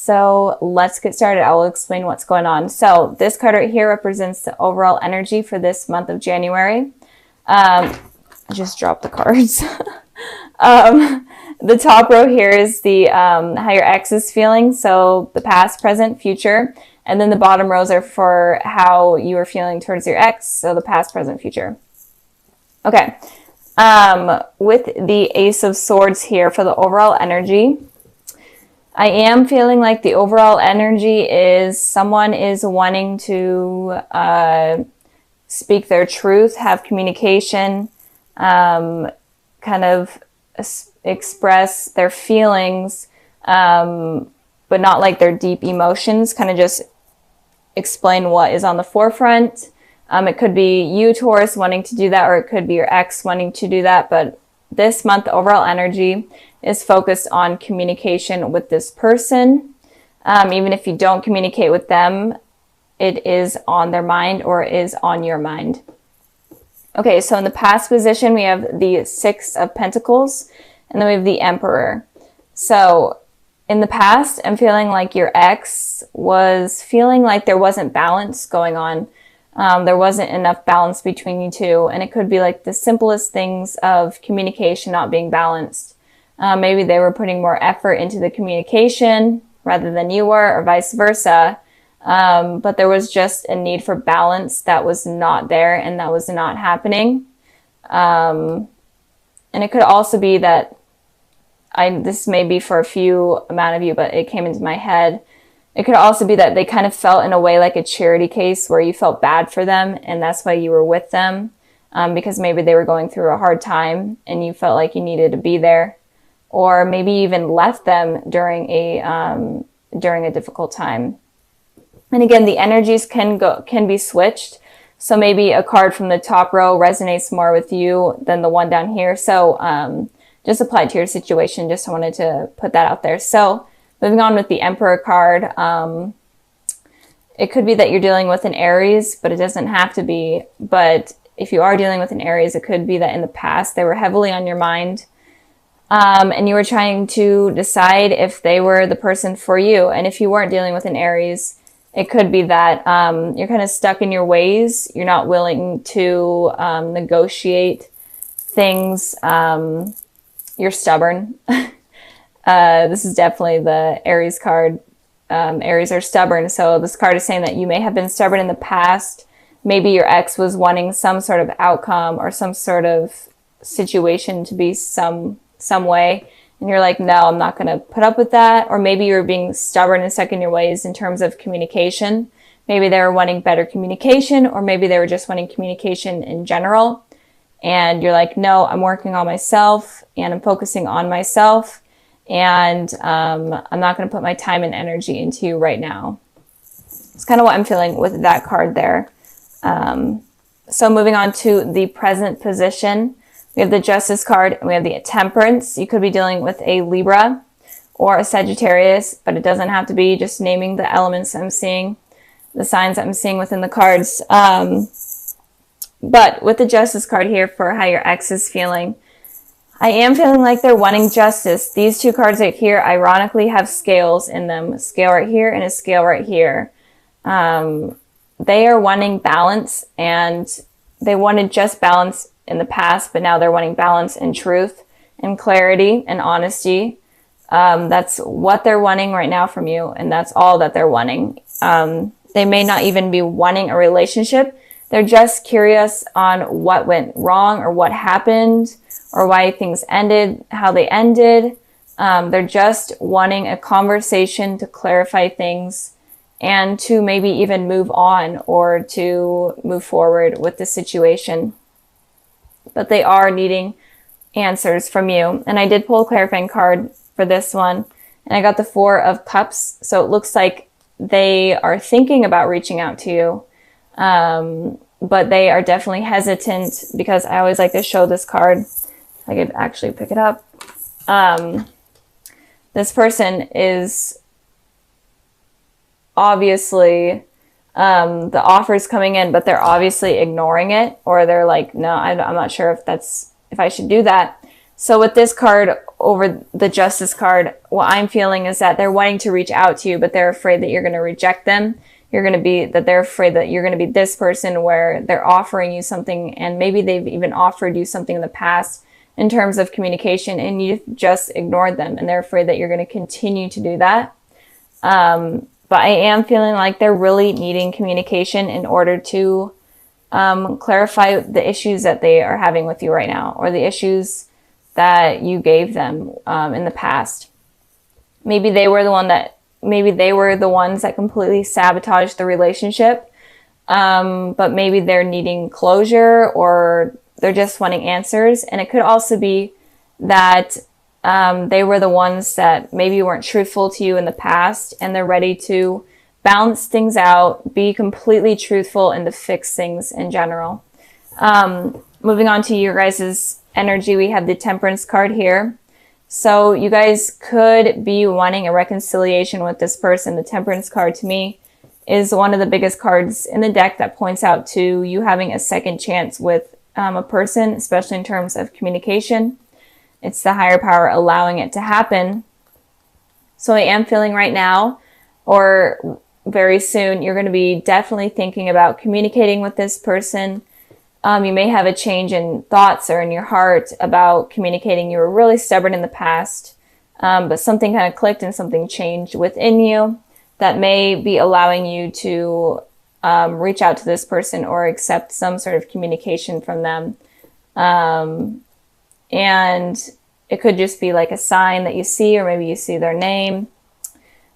So let's get started. I will explain what's going on. So this card right here represents the overall energy for this month of January. I just dropped the cards. The top row here is the how your ex is feeling, so the past, present, future. And then the bottom rows are for how you are feeling towards your ex, so the past, present, future. Okay. With the Ace of Swords here for the overall energy, I am feeling like the overall energy is someone is wanting to speak their truth, have communication, kind of express their feelings, but not like their deep emotions, kind of just explain what is on the forefront. It could be you, Taurus, wanting to do that, or it could be your ex wanting to do that. But this month, the overall energy is focused on communication with this person. Even if you don't communicate with them, it is on their mind or is on your mind. Okay, so in the past position, we have the Six of Pentacles, and then we have the Emperor. So in the past, I'm feeling like your ex was feeling like there wasn't balance going on. There wasn't enough balance between you two. And it could be like the simplest things of communication not being balanced. Maybe they were putting more effort into the communication rather than you were, or vice versa. But there was just a need for balance that was not there and that was not happening. And it could also be that this may be for a few amount of you, but it came into my head. It could also be that they kind of felt in a way like a charity case where you felt bad for them and that's why you were with them, because maybe they were going through a hard time and you felt like you needed to be there, or maybe even left them during a difficult time. And again, the energies can be switched. So maybe a card from the top row resonates more with you than the one down here. So just apply it to your situation. Just wanted to put that out there. So moving on with the Emperor card, it could be that you're dealing with an Aries, but it doesn't have to be. But if you are dealing with an Aries, it could be that in the past they were heavily on your mind, and you were trying to decide if they were the person for you. And if you weren't dealing with an Aries, it could be that you're kind of stuck in your ways. You're not willing to negotiate things. You're stubborn. This is definitely the Aries card. Aries are stubborn. So this card is saying that you may have been stubborn in the past. Maybe your ex was wanting some sort of outcome or some sort of situation to be some way. And you're like, no, I'm not going to put up with that. Or maybe you're being stubborn and stuck in your ways in terms of communication. Maybe they were wanting better communication, or maybe they were just wanting communication in general. And you're like, no, I'm working on myself and I'm focusing on myself. And I'm not going to put my time and energy into you right now. It's kind of what I'm feeling with that card there. So moving on to the present position. We have the Justice card and we have the Temperance. You could be dealing with a Libra or a Sagittarius, but it doesn't have to be. Just naming the elements I'm seeing, the signs I'm seeing within the cards. But with the Justice card here for how your ex is feeling, I am feeling like they're wanting justice. These two cards right here, ironically, have scales in them. A scale right here and a scale right here. They are wanting balance, and they wanted just balance in the past, but now they're wanting balance and truth and clarity and honesty. That's what they're wanting right now from you, and that's all that they're wanting. They may not even be wanting a relationship. They're just curious on what went wrong or what happened or why things ended, how they ended. They're just wanting a conversation to clarify things and to maybe even move on or to move forward with the situation. But they are needing answers from you. And I did pull a clarifying card for this one, and I got the Four of Cups. So it looks like they are thinking about reaching out to you. But they are definitely hesitant, because I always like to show this card. I could actually pick it up. This person is obviously, the offer's coming in, but they're obviously ignoring it, or they're like, no, I'm not sure if I should do that. So with this card over the Justice card, what I'm feeling is that they're wanting to reach out to you, but they're afraid that you're going to reject them. They're afraid that you're going to be this person where they're offering you something, and maybe they've even offered you something in the past in terms of communication, and you just ignored them, and they're afraid that you're going to continue to do that. But I am feeling like they're really needing communication in order to clarify the issues that they are having with you right now, or the issues that you gave them in the past. Maybe they were the ones that completely sabotaged the relationship, but maybe they're needing closure, or they're just wanting answers. And it could also be that they were the ones that maybe weren't truthful to you in the past, and they're ready to balance things out, be completely truthful, and to fix things in general. Moving on to your guys' energy, we have the Temperance card here. So you guys could be wanting a reconciliation with this person. The Temperance card to me is one of the biggest cards in the deck that points out to you having a second chance with a person, especially in terms of communication. It's the higher power allowing it to happen. So I am feeling right now, or very soon, you're going to be definitely thinking about communicating with this person. You may have a change in thoughts or in your heart about communicating. You were really stubborn in the past, but something kind of clicked and something changed within you that may be allowing you to reach out to this person or accept some sort of communication from them. And it could just be like a sign that you see, or maybe you see their name,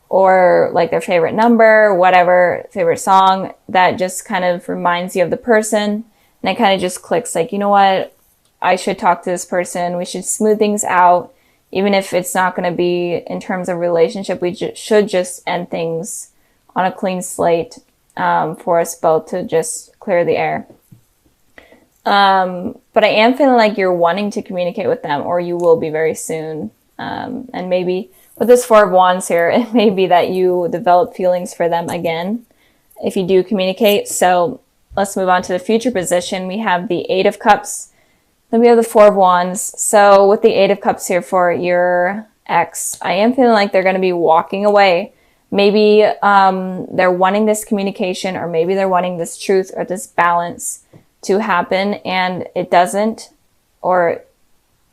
or like their favorite number, whatever, favorite song, that just kind of reminds you of the person. And it kind of just clicks like, you know what, I should talk to this person. We should smooth things out. Even if it's not going to be in terms of relationship, we should just end things on a clean slate for us both to just clear the air. But I am feeling like you're wanting to communicate with them, or you will be very soon. And maybe with this Four of Wands here, it may be that you develop feelings for them again if you do communicate. So let's move on to the future position. We have the Eight of Cups. Then we have the Four of Wands. So with the Eight of Cups here for your ex, I am feeling like they're going to be walking away. Maybe they're wanting this communication, or maybe they're wanting this truth or this balance to happen, and it doesn't. Or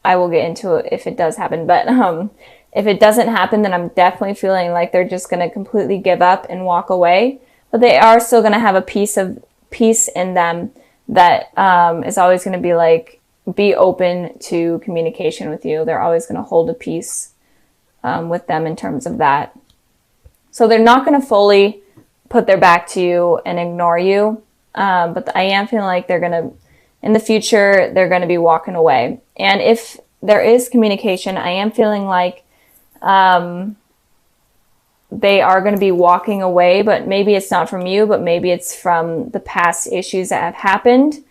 I will get into it if it does happen. But if it doesn't happen, then I'm definitely feeling like they're just going to completely give up and walk away. But they are still going to have a piece in them that is always going to be like, be open to communication with you. They're always going to hold a piece with them in terms of that. So they're not going to fully put their back to you and ignore you. But I am feeling like they're going to, in the future, they're going to be walking away. And if there is communication, I am feeling like they are going to be walking away, but maybe it's not from you, but maybe it's from the past issues that have happened.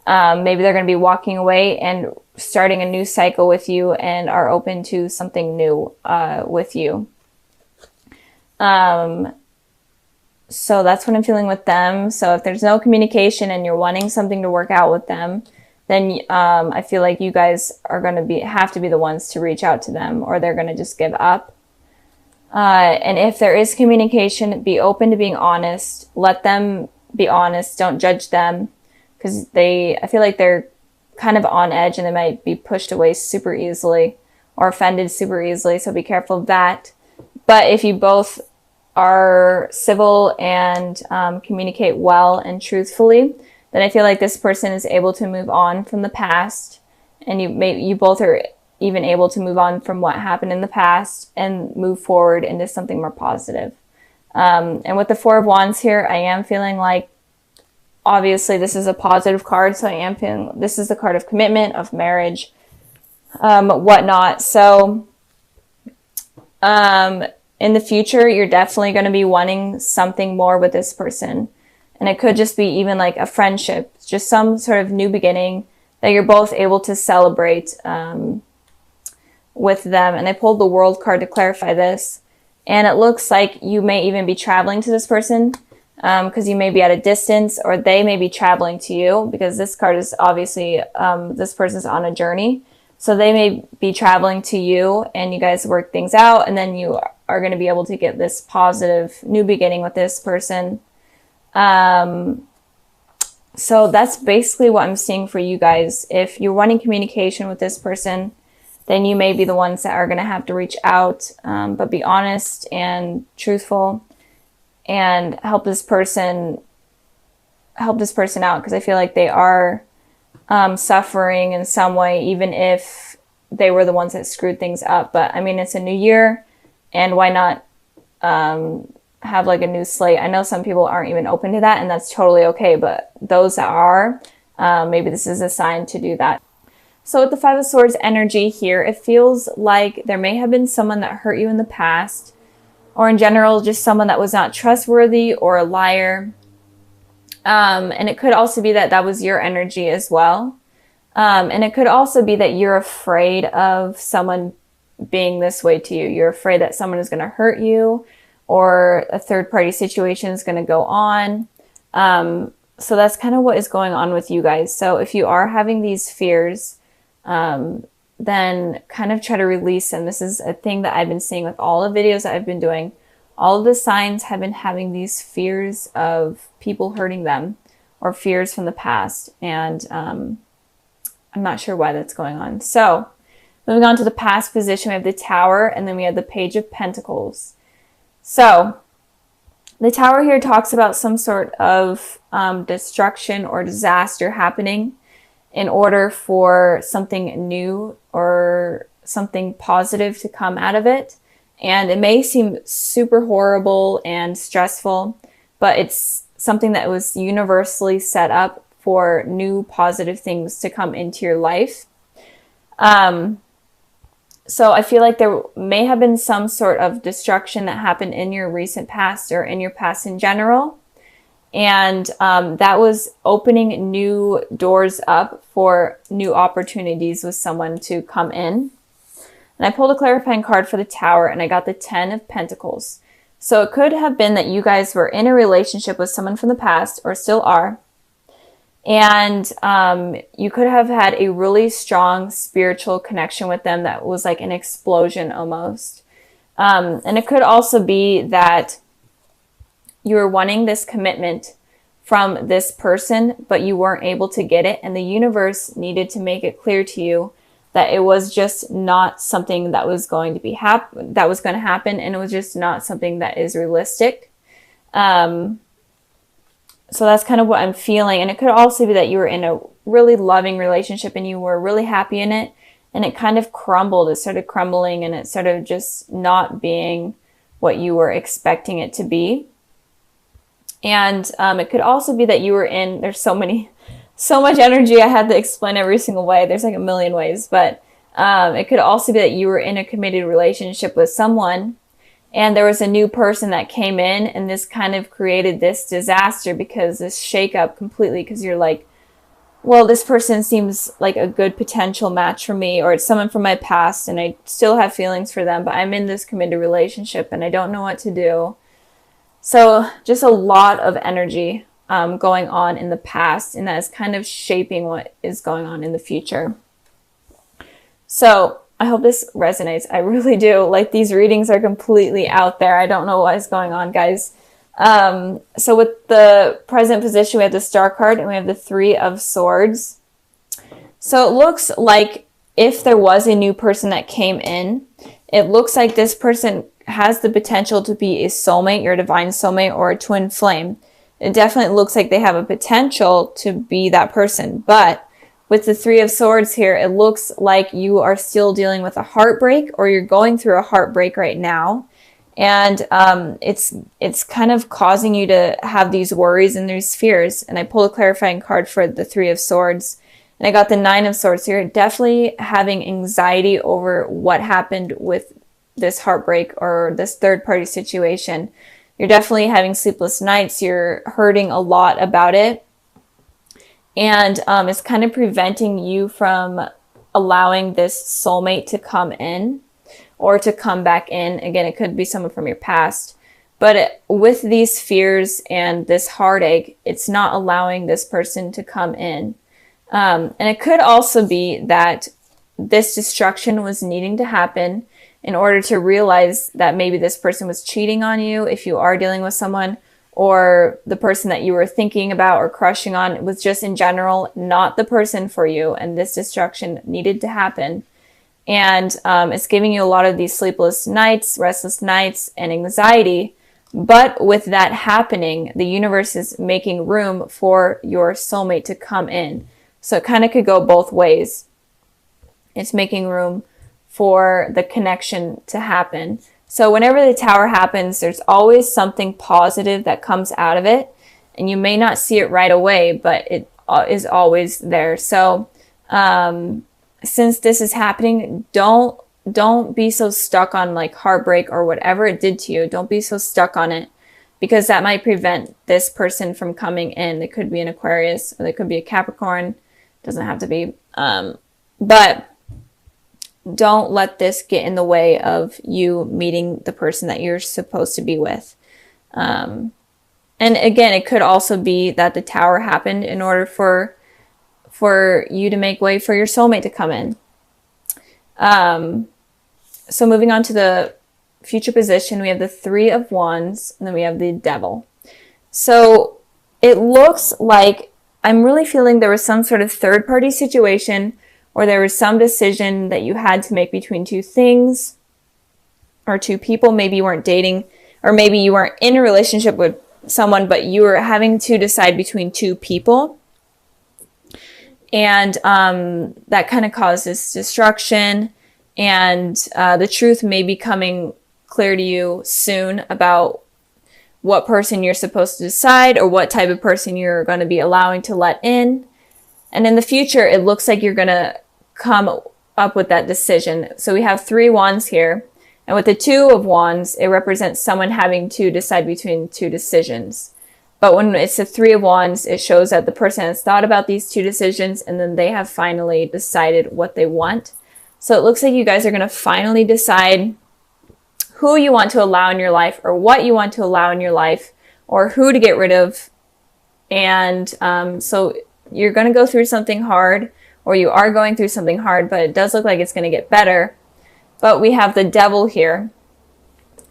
Maybe they're going to be walking away and starting a new cycle with you, and are open to something new with you. So that's what I'm feeling with them. So if there's no communication and you're wanting something to work out with them, then I feel like you guys are going to have to be the ones to reach out to them, or they're going to just give up. And if there is communication, be open to being honest. Let them be honest. Don't judge them, because I feel like they're kind of on edge, and they might be pushed away super easily or offended super easily. So be careful of that. But if you both are civil and communicate well and truthfully, then I feel like this person is able to move on from the past, and you both are even able to move on from what happened in the past and move forward into something more positive. And with the Four of Wands here, I am feeling like, obviously this is a positive card, so I am feeling this is the card of commitment, of marriage, whatnot. So in the future, you're definitely going to be wanting something more with this person. And it could just be even like a friendship, just some sort of new beginning that you're both able to celebrate with them. And I pulled the World card to clarify this. And it looks like you may even be traveling to this person, because you may be at a distance, or they may be traveling to you, because this card is obviously this person's on a journey. So they may be traveling to you and you guys work things out, and then you are going to be able to get this positive new beginning with this person. So that's basically what I'm seeing for you guys. If you're wanting communication with this person, then you may be the ones that are going to have to reach out, but be honest and truthful and help this person out, because I feel like they are suffering in some way, even if they were the ones that screwed things up. But I mean, it's a new year, and why not have like a new slate? I know some people aren't even open to that, and that's totally okay, but those that are, maybe this is a sign to do that. So with the Five of Swords energy here, it feels like there may have been someone that hurt you in the past, or in general, just someone that was not trustworthy or a liar. And it could also be that that was your energy as well. And it could also be that you're afraid of someone being this way to you. You're afraid that someone is going to hurt you, or a third party situation is going to go on. So that's kind of what is going on with you guys. So if you are having these fears, then kind of try to release them. This is a thing that I've been seeing with all the videos that I've been doing. All of the signs have been having these fears of people hurting them, or fears from the past. And I'm not sure why that's going on. So moving on to the past position, we have the Tower, and then we have the Page of Pentacles. So the Tower here talks about some sort of destruction or disaster happening in order for something new or something positive to come out of it. And it may seem super horrible and stressful, but it's something that was universally set up for new positive things to come into your life. So I feel like there may have been some sort of destruction that happened in your recent past, or in your past in general. And that was opening new doors up for new opportunities with someone to come in. And I pulled a clarifying card for the Tower, and I got the 10 of Pentacles. So it could have been that you guys were in a relationship with someone from the past, or still are. And you could have had a really strong spiritual connection with them that was like an explosion almost. And it could also be that you were wanting this commitment from this person, but you weren't able to get it. And the universe needed to make it clear to you that it was just not something that was going to be that was going to happen. And it was just not something that is realistic. So that's kind of what I'm feeling. And it could also be that you were in a really loving relationship and you were really happy in it, and it kind of crumbled. It started crumbling, and it started just not being what you were expecting it to be. And it could also be that you were in, there's so much energy I had to explain every single way. There's like a million ways, but it could also be that you were in a committed relationship with someone, and there was a new person that came in, and this kind of created this disaster, because this shakeup completely, because you're like, well, this person seems like a good potential match for me, or it's someone from my past and I still have feelings for them, but I'm in this committed relationship and I don't know what to do. So just a lot of energy going on in the past, and that is kind of shaping what is going on in the future. So I hope this resonates. I really do. Like, these readings are completely out there. I don't know what is going on, guys. So with the present position, we have the Star card and we have the Three of Swords. So it looks like if there was a new person that came in, it looks like this person has the potential to be a soulmate, your divine soulmate, or a twin flame. It definitely looks like they have a potential to be that person. But with the Three of Swords here, it looks like you are still dealing with a heartbreak, or you're going through a heartbreak right now. And it's kind of causing you to have these worries and these fears. And I pulled a clarifying card for the Three of Swords. And I got the Nine of Swords here. Definitely having anxiety over what happened with this heartbreak or this third-party situation. You're definitely having sleepless nights. You're hurting a lot about it. And it's kind of preventing you from allowing this soulmate to come in or to come back in. Again, it could be someone from your past. But with these fears and this heartache, it's not allowing this person to come in. And it could also be that this destruction was needing to happen in order to realize that maybe this person was cheating on you if you are dealing with someone, or the person that you were thinking about or crushing on was just in general not the person for you, and this destruction needed to happen. And it's giving you a lot of these sleepless nights, restless nights, and anxiety. But with that happening, the universe is making room for your soulmate to come in. So it kind of could go both ways. It's making room for the connection to happen. So whenever the Tower happens, there's always something positive that comes out of it. And you may not see it right away, but it is always there. So since this is happening, don't be so stuck on like heartbreak or whatever it did to you. Don't be so stuck on it, because that might prevent this person from coming in. It could be an Aquarius, or it could be a Capricorn. It doesn't have to be. But don't let this get in the way of you meeting the person that you're supposed to be with. And again, it could also be that the Tower happened in order for you to make way for your soulmate to come in. So moving on to the future position, we have the Three of Wands, and then we have the Devil. So it looks like I'm really feeling there was some sort of third-party situation, or there was some decision that you had to make between two things or two people. Maybe you weren't dating, or maybe you weren't in a relationship with someone, but you were having to decide between two people. And that kind of causes destruction. And the truth may be coming clear to you soon about what person you're supposed to decide, or what type of person you're going to be allowing to let in. And in the future, it looks like you're going to come up with that decision. So we have 3 wands here. And with the 2 of wands, it represents someone having to decide between two decisions. But when it's the 3 of wands, it shows that the person has thought about these two decisions, and then they have finally decided what they want. So it looks like you guys are going to finally decide who you want to allow in your life, or what you want to allow in your life, or who to get rid of. And so you're going to go through something hard, or you are going through something hard, but it does look like it's going to get better. But we have the Devil here.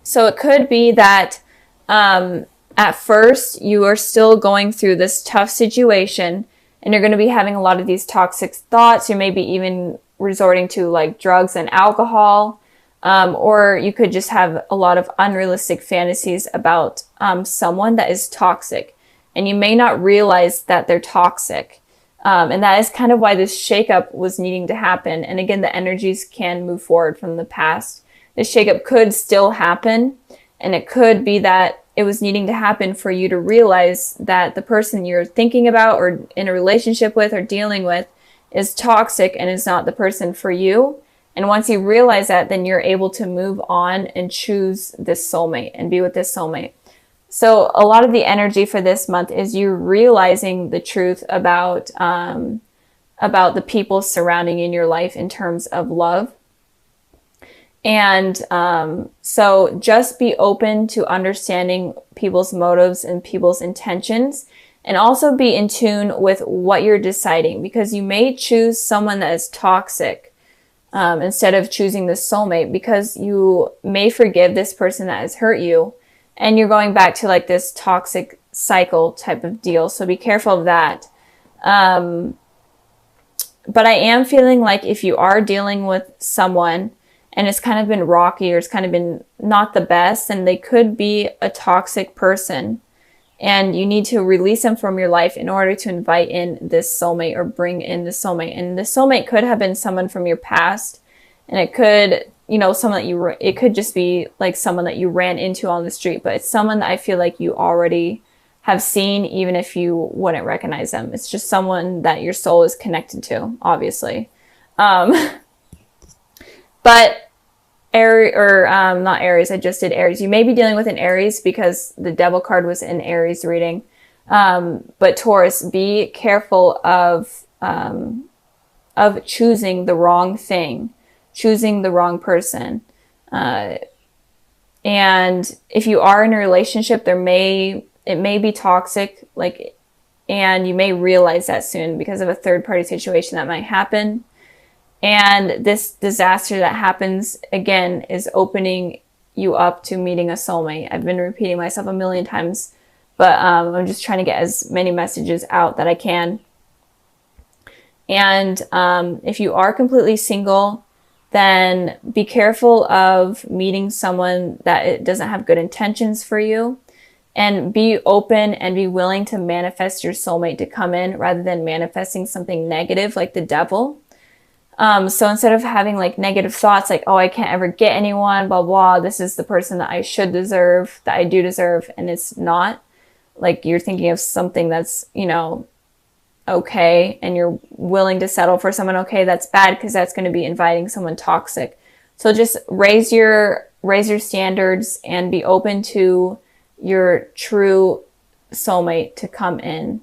So it could be that at first you are still going through this tough situation, and you're going to be having a lot of these toxic thoughts. You may be even resorting to like drugs and alcohol, or you could just have a lot of unrealistic fantasies about someone that is toxic, and you may not realize that they're toxic. And that is kind of why this shakeup was needing to happen. And again, the energies can move forward from the past. This shakeup could still happen, and it could be that it was needing to happen for you to realize that the person you're thinking about, or in a relationship with, or dealing with, is toxic and is not the person for you. And once you realize that, then you're able to move on and choose this soulmate and be with this soulmate. So a lot of the energy for this month is you realizing the truth about the people surrounding in your life in terms of love. And so just be open to understanding people's motives and people's intentions, and also be in tune with what you're deciding, because you may choose someone that is toxic instead of choosing the soulmate, because you may forgive this person that has hurt you, and you're going back to like this toxic cycle type of deal. So be careful of that. But I am feeling like if you are dealing with someone and it's kind of been rocky, or it's kind of been not the best, and they could be a toxic person, and you need to release them from your life in order to invite in this soulmate, or bring in the soulmate. And the soulmate could have been someone from your past, and it could, someone that it could just be like someone that you ran into on the street, but it's someone that I feel like you already have seen, even if you wouldn't recognize them. It's just someone that your soul is connected to, obviously. But not Aries, I just did Aries. You may be dealing with an Aries because the Devil card was in Aries reading. But Taurus, be careful of choosing the wrong thing, choosing the wrong person. And if you are in a relationship, it may be toxic, and you may realize that soon because of a third party situation that might happen. And this disaster that happens again is opening you up to meeting a soulmate. I've been repeating myself a million times, but I'm just trying to get as many messages out that I can. And if you are completely single, then be careful of meeting someone that it doesn't have good intentions for you. And be open and be willing to manifest your soulmate to come in rather than manifesting something negative like the devil. So instead of having like negative thoughts like, oh, I can't ever get anyone, blah, blah, this is the person that I should deserve, that I do deserve, and it's not. Like you're thinking of something that's, you know, okay, and you're willing to settle for someone okay, that's bad because that's going to be inviting someone toxic. So just raise your standards and be open to your true soulmate to come in.